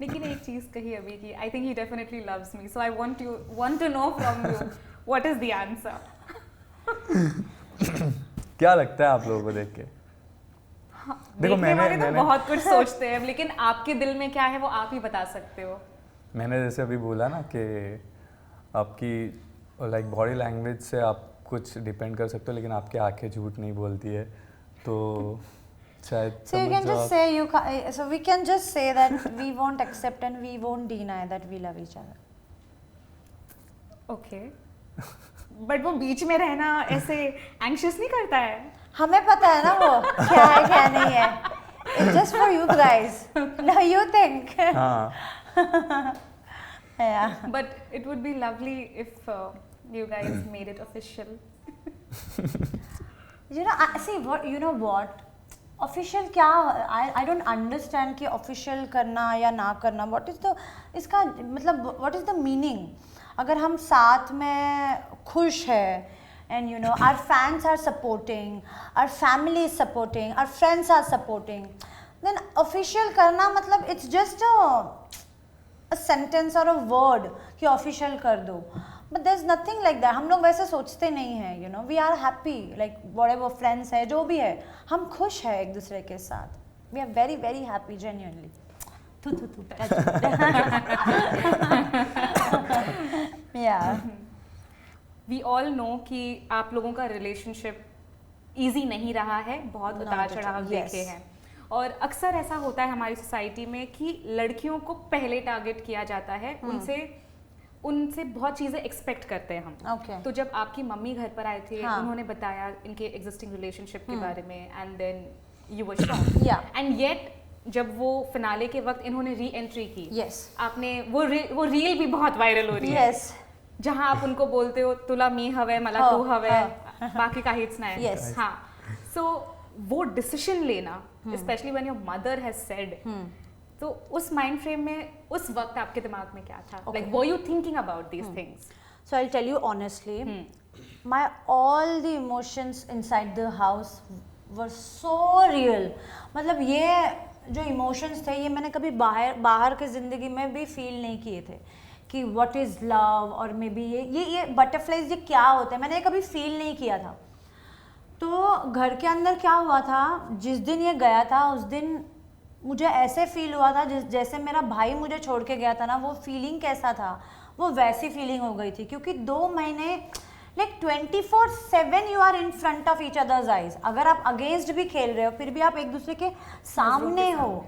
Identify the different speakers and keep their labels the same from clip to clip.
Speaker 1: लेकिन एक चीज कही अभी कि I think he definitely loves me, so I want to know from you what is the answer.
Speaker 2: क्या लगता है आप लोगों को देख के?
Speaker 1: देखो मैंने तो बहुत कुछ सोचते हैं, लेकिन आपके दिल में क्या है वो आप ही बता सकते हो.
Speaker 2: मैंने जैसे अभी बोला ना कि आपकी लाइक बॉडी लैंग्वेज से आप कुछ डिपेंड कर सकते हो, लेकिन आपकी आंखें झूठ नहीं बोलती है, तो शायद
Speaker 3: So you can just say so we can just say that we won't accept and we won't deny that we love each other.
Speaker 1: Okay. But वो बीच में रहना ऐसे एंग्शियस नहीं करता है?
Speaker 3: हमें पता है ना वो क्या है क्या नहीं है. It's just for you guys. No, you think.
Speaker 2: हाँ.
Speaker 3: Yeah.
Speaker 1: But it would be lovely if you guys made it official.
Speaker 3: You know, see what you know what official क्या I don't understand कि official करना या ना करना. What is the इसका मतलब what is the meaning? अगर हम साथ में खुश है and you know our fans are supporting, our family is supporting, our friends are supporting, then official करना मतलब it's just a sentence or a word कि official कर दो. But there's nothing like that. हम लोग वैसे सोचते नहीं हैं, you know. We are happy, like whatever friends है, जो भी है, हम खुश हैं एक दूसरे के साथ. We are very very happy genuinely. थू थू थू. Yeah.
Speaker 1: We all know कि आप लोगों का रिलेशनशिप इजी नहीं रहा है, बहुत उतार चढ़ाव देखे हैं. और अक्सर ऐसा होता है हमारी सोसाइटी में कि लड़कियों को पहले टारगेट किया जाता है, उनसे बहुत चीज़ें एक्सपेक्ट करते हैं हम.
Speaker 3: Okay.
Speaker 1: तो जब आपकी मम्मी घर पर आए थे,
Speaker 3: हाँ.
Speaker 1: उन्होंने बताया इनके एग्जिस्टिंग रिलेशनशिप के बारे में, and then you were shocked.
Speaker 3: Yeah.
Speaker 1: And yet जब वो फिनाले के वक्त इन्होंने री एंट्री की,
Speaker 3: Yes.
Speaker 1: आपने वो रील भी बहुत वायरल हो रही है,
Speaker 3: Yes.
Speaker 1: जहाँ आप उनको बोलते हो तुला मी हवे मला तू हवे, बाकी काहीच नाही.
Speaker 3: Yes.
Speaker 1: हाँ. सो वो डिसीजन लेना, specially when your mother has said, तो उस माइंड फ्रेम में उस वक्त आपके दिमाग में क्या था? Like were you thinking about these things?
Speaker 3: So I'll tell you honestly, my all the emotions inside the house were so real. मतलब ये जो emotions थे, ये मैंने कभी बाहर के ज़िंदगी में भी फील नहीं किए थे कि what is love और मे बी ये butterflies ये क्या होते हैं, मैंने ये कभी फील नहीं किया था. तो घर के अंदर क्या हुआ था, जिस दिन ये गया था उस दिन मुझे ऐसे फील हुआ था जैसे मेरा भाई मुझे छोड़ के गया था ना, वो फीलिंग कैसा था, वो वैसी फीलिंग हो गई थी. क्योंकि 2 महीने like 24/7 you are in front of each others eyes. अगर आप अगेंस्ट भी खेल रहे हो फिर भी आप एक दूसरे के सामने हो.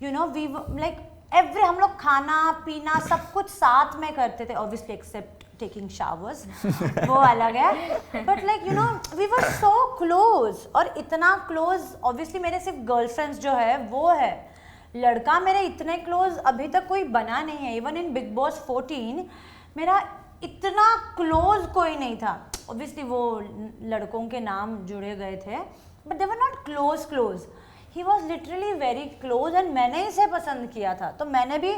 Speaker 3: यू नो वी लाइक हम लोग खाना पीना सब कुछ साथ में करते थे, ऑब्वियसली एक्सेप्ट टेकिंग शावर्स, वो अलग है. But like you know we were so close, और इतना क्लोज ऑब्वियसली मेरे सिर्फ गर्लफ्रेंड्स जो है वो है, लड़का मेरे इतने क्लोज अभी तक कोई बना नहीं है. इवन इन बिग बॉस 14 मेरा इतना क्लोज कोई नहीं था. ऑब्वियसली वो लड़कों के नाम जुड़े गए थे, but they were not close. He was literally very close and मैंने इसे पसंद किया था, तो मैंने भी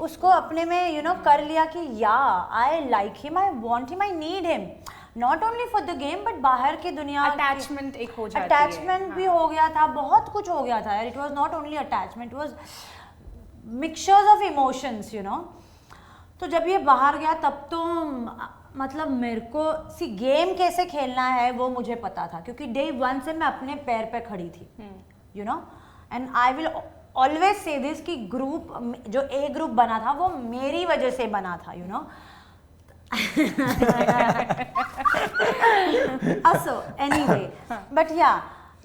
Speaker 3: उसको अपने में यू नो कर लिया कि या I like him, I want him, I need him, not only for the game but बाहर की दुनिया.
Speaker 1: अटैचमेंट एक हो जाती है.
Speaker 3: अटैचमेंट भी हो गया था, बहुत कुछ हो गया था यार. It was not only attachment, it was mixtures of emotions you know. तो जब ये बाहर गया तब तो मतलब मेरे को गेम कैसे खेलना है वो मुझे पता था, क्योंकि डे 1 से मैं अपने पैर पे खड़ी थी. You know and I will always say this कि ग्रुप जो ए ग्रुप बना था वो मेरी वजह से बना था. You know so anyway, but या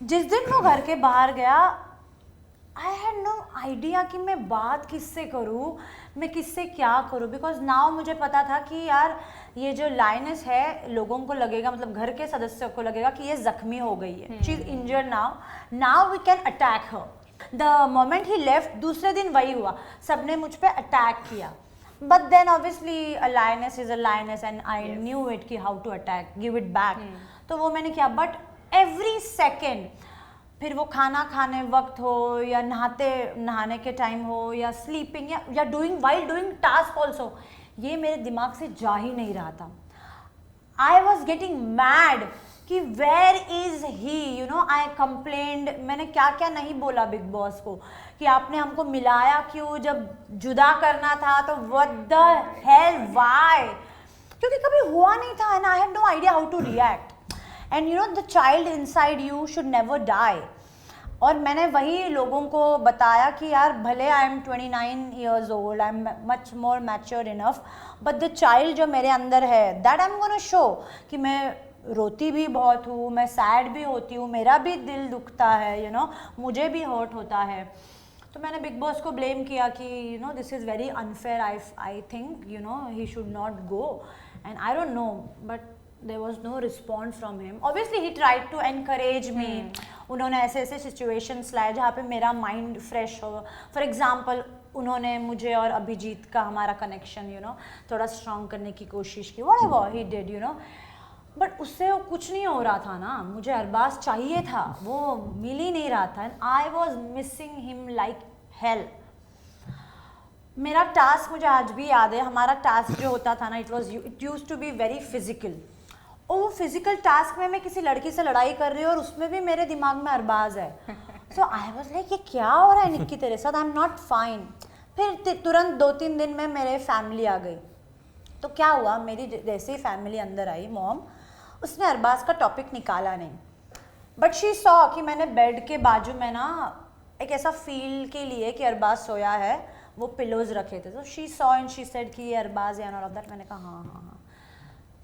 Speaker 3: जिस दिन वो घर के बाहर गया आई हैड नो आइडिया कि मैं बात किससे करूँ, मैं किससे क्या करूँ. बिकॉज नाउ मुझे पता था कि यार ये जो लाइनस है, लोगों को लगेगा, मतलब घर के सदस्यों को लगेगा कि ये जख्मी हो गई है, she is injured now we can attack her. The moment he left दूसरे दिन वही हुआ, सबने मुझ पे अटैक किया. But then obviously a Linus is a Linus and I knew it कि how to attack, give it back. तो वो मैंने किया. बट एवरी सेकेंड, फिर वो खाना खाने वक्त हो या नहाने के टाइम हो या स्लीपिंग या वाइल डूइंग टास्क ऑल्सो, ये मेरे दिमाग से जा ही नहीं रहा था. आई वॉज गेटिंग मैड कि where is he, you know, I complained, मैंने क्या क्या नहीं बोला बिग बॉस को कि आपने हमको मिलाया क्यों, जब जुदा करना था तो व्हाट द हेल व्हाई, क्योंकि कभी हुआ नहीं था and I had no idea how to react and you know the child inside you should never die. और मैंने वही लोगों को बताया कि यार भले I am 29 years old, I am much more mature enough, but the child जो मेरे अंदर है that I am gonna show, कि मैं रोती भी बहुत हूँ, मैं सैड भी होती हूँ, मेरा भी दिल दुखता है, यू नो, मुझे भी हर्ट होता है। तो मैंने बिग बॉस को ब्लेम किया कि you know this is very unfair, I think you know he should not go and I don't know, but there was no response from him. Obviously he tried to encourage me. उन्होंने ऐसे ऐसे situations लाए जहाँ पे मेरा mind fresh हो। For example उन्होंने मुझे और अभिजीत का हमारा connection you know थोड़ा strong करने की कोशिश की, whatever he did you know, but उससे वो कुछ नहीं हो रहा था ना, मुझे अरबाज चाहिए था, वो मिल ही नहीं रहा था and I was missing him like hell. मेरा टास्क मुझे आज भी याद है, हमारा टास्क जो होता था ना, it used to be very physical. और वो फिजिकल टास्क में मैं किसी लड़की से लड़ाई कर रही हूँ और उसमें भी मेरे दिमाग में अरबाज है। सो आई वाज लाइक ये क्या हो रहा है निक्की तेरे साथ, आई एम नॉट फाइन। फिर तुरंत 2-3 दिन में मेरे फैमिली आ गई। तो क्या हुआ, मेरी जैसे ही फैमिली अंदर आई मॉम, उसने अरबाज का टॉपिक निकाला नहीं, बट शी सॉ कि मैंने बेड के बाजू में ना एक ऐसा फील के लिए कि अरबाज सोया है, वो पिलोज रखे थे, तो she saw and she said कि ये अरबाज है एंड ऑल ऑफ दैट। मैंने कहा हाँ हाँ हाँ।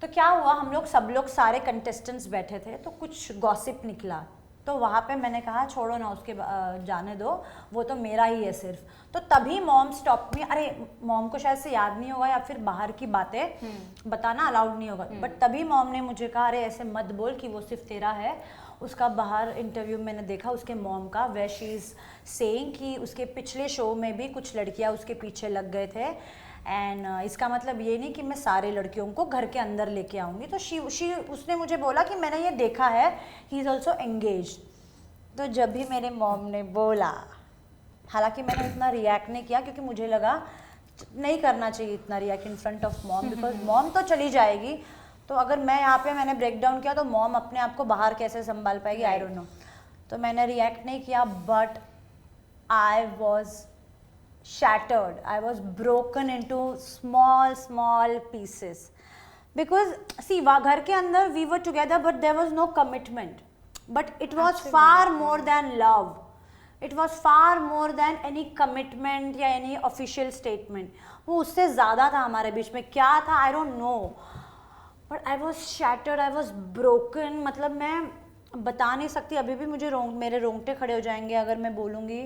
Speaker 3: तो क्या हुआ, हम लोग सब लोग सारे कंटेस्टेंट्स बैठे थे तो कुछ गॉसिप निकला, तो वहाँ पे मैंने कहा छोड़ो ना उसके जाने दो, वो तो मेरा ही है सिर्फ। तो तभी मॉम स्टॉप मी, अरे मॉम को शायद से याद नहीं होगा या फिर बाहर की बातें बताना अलाउड नहीं होगा, बट तभी मॉम ने मुझे कहा अरे ऐसे मत बोल कि वो सिर्फ तेरा है। उसका बाहर इंटरव्यू मैंने देखा उसके मॉम का, वे शी इज़ सेइंग कि उसके पिछले शो में भी कुछ लड़कियाँ उसके पीछे लग गए थे एंड इसका मतलब ये नहीं कि मैं सारे लड़कियों को घर के अंदर लेके आऊँगी। तो उसने मुझे बोला कि मैंने ये देखा है, ही इज़ ऑल्सो एंगेज। तो जब भी मेरे मॉम ने बोला, हालांकि मैंने इतना रिएक्ट नहीं किया क्योंकि मुझे लगा नहीं करना चाहिए इतना react in front of mom, because mom तो चली जाएगी, तो अगर मैं यहाँ पे मैंने ब्रेक डाउन किया तो मॉम अपने आप को बाहर कैसे संभाल पाएगी, आई डोंट नो। तो मैंने रिएक्ट नहीं किया, but I was shattered, I was broken into small pieces because see घर के अंदर we were together but there was no commitment, but it was far more than love, it was far more than any commitment या any official statement, वो उससे ज़्यादा था हमारे बीच में। क्या था I don't know, but I was shattered, I was broken, मतलब मैं बता नहीं सकती, अभी भी मुझे मेरे रोंगटे खड़े हो जाएंगे अगर मैं बोलूँगी।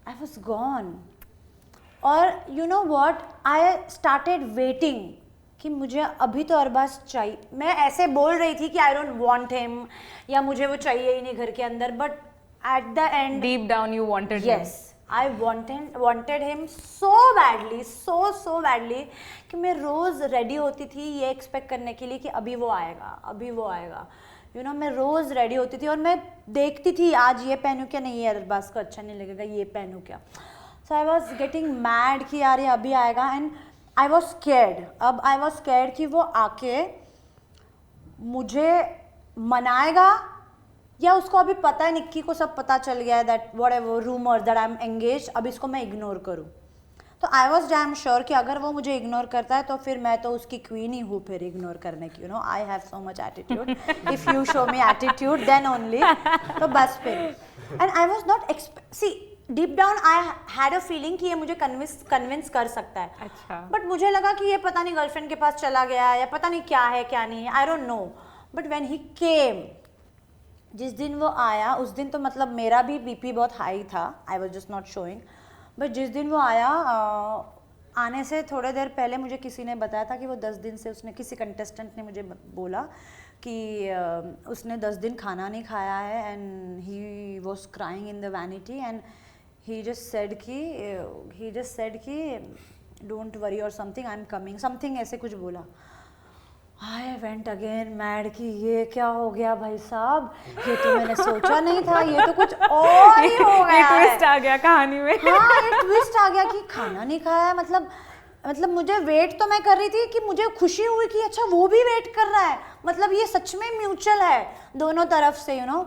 Speaker 3: I was gone। और you know what, I started waiting कि मुझे अभी तो अरबाज चाहिए। मैं ऐसे बोल रही थी कि आई डोंट वांट हिम या मुझे वो चाहिए ही नहीं घर के अंदर, but at the end
Speaker 1: deep down you wanted,
Speaker 3: yes I wanted him so badly, so badly कि मैं रोज़ रेडी होती थी ये एक्सपेक्ट करने के लिए कि अभी वो आएगा यू नो, मैं रोज़ रेडी होती थी और मैं देखती थी आज ये पहनूं क्या, नहीं ये अरबाज को अच्छा नहीं लगेगा, ये पहनूं क्या। So I was getting mad कि यार ये अभी आएगा and I was scared। अब I was scared कि वो आके मुझे मनाएगा या उसको अभी पता है, निक्की को सब पता चल गया है that whatever rumor that I'm engaged, अब इसको मैं इग्नोर करूँ। तो I was damn sure कि अगर वो मुझे इग्नोर करता है तो फिर मैं तो उसकी क्वीन ही हूँ फिर इग्नोर करने की, you know I have so much attitude, if you show me attitude then only। तो बस फिर and I was not see deep down I had a feeling कि ये मुझे कन्विंस कर सकता है।
Speaker 1: अच्छा।
Speaker 3: बट मुझे लगा कि ये पता नहीं गर्लफ्रेंड के पास चला गया या पता नहीं क्या है क्या नहीं है, I don't know. But when he came, जिस दिन वो आया उस दिन तो मतलब मेरा भी बीपी बहुत हाई था, I was just not showing. But जिस दिन वो आया, आने से थोड़े देर पहले मुझे किसी ने बताया था कि वो 10 दिन से उसने, किसी कंटेस्टेंट ने मुझे बोला कि उसने 10 दिन खाना नहीं खाया है and he was crying in the vanity and he just said कि don't worry or something, I'm coming, something ऐसे कुछ बोला। I went again mad कि ये क्या हो गया भाई साहब, ये तो मैंने सोचा नहीं था, ये तो कुछ और ही हो गया
Speaker 1: ये ट्विस्ट आ गया कहानी में।
Speaker 3: हाँ, ये ट्विस्ट आ गया कि खाना नहीं खाया, मतलब मतलब मुझे वेट तो मैं कर रही थी कि मुझे खुशी हुई कि अच्छा वो भी वेट कर रहा है, मतलब ये सच में म्यूचुअल है दोनों तरफ से, यू नो।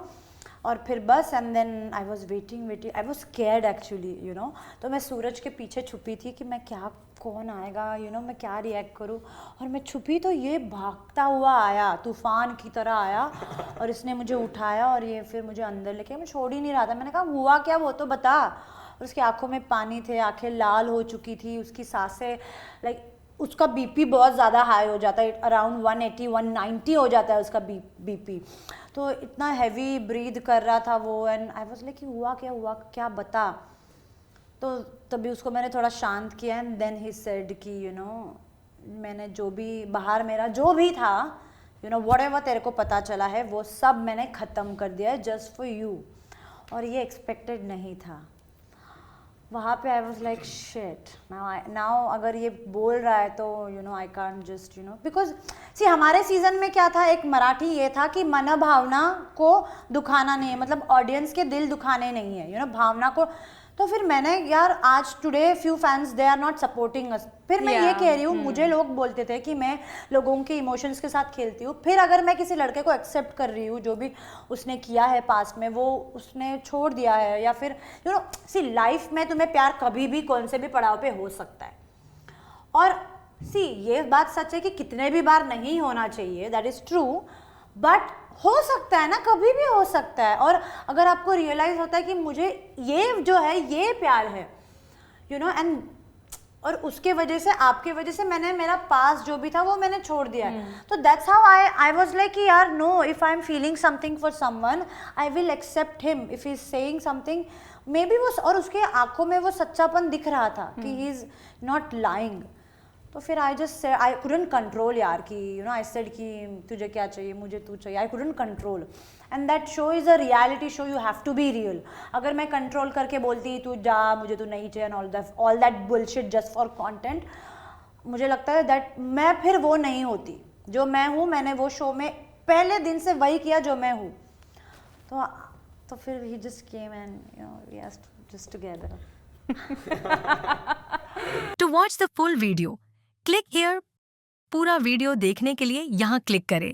Speaker 3: और फिर बस and then I was waiting, I was scared actually, you know. तो मैं सूरज के पीछे छुपी थी कि मैं क्या, कौन आएगा, यू नो, मैं क्या रिएक्ट करूँ। और मैं छुपी तो ये भागता हुआ आया, तूफान की तरह आया, और इसने मुझे उठाया और ये फिर मुझे अंदर लेके, मैं छोड़ ही नहीं रहा था। मैंने कहा हुआ क्या, वो तो बता। और उसकी आंखों में पानी थे, आंखें लाल हो चुकी थी, उसकी सांसें लाइक, उसका बीपी बहुत ज़्यादा हाई हो जाता है, अराउंड 180 190 हो जाता है उसका बीपी। तो इतना हैवी ब्रीद कर रहा था वो, एंड आई वाज लाइक हुआ क्या बता। तो तभी उसको मैंने थोड़ा शांत किया, एंड देन ही सेड कि यू नो, मैंने जो भी बाहर मेरा जो भी था, यू नो, व्हाटएवर तेरे को पता चला है वो सब मैंने ख़त्म कर दिया है जस्ट फॉर यू। और ये एक्सपेक्टेड नहीं था। वहाँ पे I was like shit, now अगर ये बोल रहा है तो you know I can't just, you know, because see हमारे सीजन में क्या था, एक मराठी ये था कि मन भावना को दुखाना नहीं है, मतलब ऑडियंस के दिल दुखाने नहीं है, यू नो, भावना को। तो फिर मैंने यार आज today few fans they are not supporting us. फिर मैं ये कह रही हूँ, मुझे लोग बोलते थे कि मैं लोगों के इमोशंस के साथ खेलती हूँ। फिर अगर मैं किसी लड़के को एक्सेप्ट कर रही हूँ, जो भी उसने किया है पास्ट में, वो उसने छोड़ दिया है, या फिर यू नो, सी लाइफ में तुम्हें प्यार कभी भी कौन से भी पड़ाव पे हो सकता है। और सी ये बात सच है कि कितने भी बार नहीं होना चाहिए, दैट इज ट्रू, बट हो सकता है ना, कभी भी हो सकता है। और अगर आपको रियलाइज होता है कि मुझे ये जो है ये प्यार है, यू नो, एंड और उसके वजह से, आपके वजह से मैंने मेरा पास जो भी था वो मैंने छोड़ दिया है। तो that's how I was like कि यार no, if I am feeling something for someone, I will accept him if he is saying something, maybe वो, और उसके आंखों में वो सच्चापन दिख रहा था कि ही इज नॉट लाइंग। तो फिर आई कुडंट कंट्रोल यार कि यू नो, आई सेड कि तुझे क्या चाहिए, मुझे तू चाहिए, I couldn't control. And that show is a reality show, you have to be real. अगर मैं कंट्रोल करके बोलती तू जा, मुझे तू नहीं चाहिए, all that bullshit just for content, मुझे लगता है दैट मैं फिर वो नहीं होती जो मैं हूँ। मैंने वो शो में पहले दिन से वही किया जो मैं हूँ। तो फिर he just came and you know, we are just together.
Speaker 4: To watch the full video, click here। पूरा वीडियो देखने के लिए यहाँ क्लिक करें।